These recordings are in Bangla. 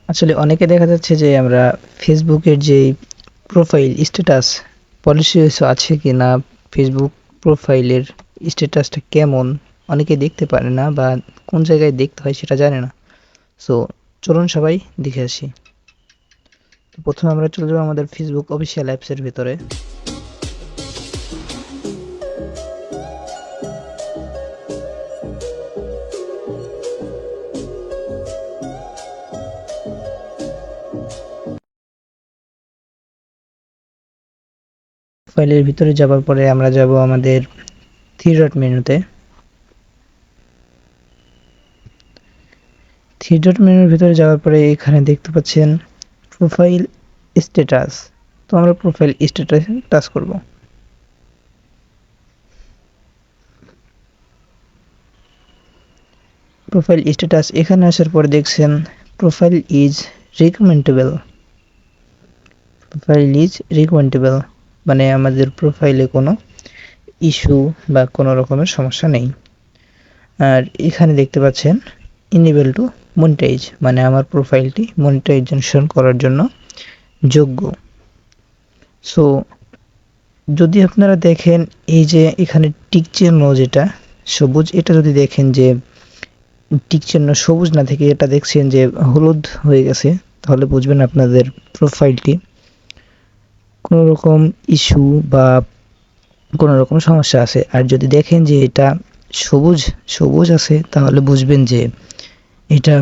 আসলে অনেকে দেখা যাচ্ছে যে আমরা ফেসবুকের যে প্রোফাইল স্ট্যাটাস পলিসি আছে কি না, ফেসবুক প্রোফাইলের স্ট্যাটাসটা কেমন অনেকে দেখতে পারে না বা কোন জায়গায় দেখতে হয় সেটা জানে না। সো চলুন সবাই দেখে আসি। তো প্রথমে আমরা চলে যাবো আমাদের ফেসবুক অফিসিয়াল অ্যাপসের ভিতরে। ফাইলের ভিতরে যাওয়ার পরে আমরা যাব আমাদের থ্রি ডট মেনুতে। থ্রি ডট মেনুর ভিতরে যাওয়ার পরে এখানে দেখতে পাচ্ছেন প্রোফাইল স্ট্যাটাস। তো আমরা প্রোফাইল স্ট্যাটাসে টাচ করব। প্রোফাইল স্ট্যাটাস এখানে আসার পরে দেখছেন profile is recommendable. Profile is recommendable মানে আমাদের প্রোফাইলে কোনো ইস্যু বা কোনো রকমের সমস্যা নেই। আর এখানে দেখতে পাচ্ছেন ইনেবল টু মনিটাইজ মানে আমার প্রোফাইলটি মনিটাইজেশন করার জন্য যোগ্য। সো যদি আপনারা দেখেন এই যে এখানে টিক চিহ্ন যেটা সবুজ, এটা যদি দেখেন যে টিক চিহ্ন সবুজ না থেকে এটা দেখছেন যে হলুদ হয়ে গেছে, তাহলে বুঝবেন আপনাদের প্রোফাইলটি কোনো রকম ইস্যু বা কোনো রকম সমস্যা আছে। আর যদি দেখেন যে এটা সবুজ সবুজ আছে, তাহলে বুঝবেন যে এটা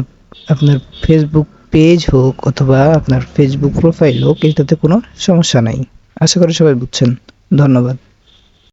আপনার ফেসবুক পেজ হোক অথবা আপনার ফেসবুক প্রোফাইল হোক, এটাতে কোনো সমস্যা নাই। আশা করি সবাই বুঝছেন। ধন্যবাদ।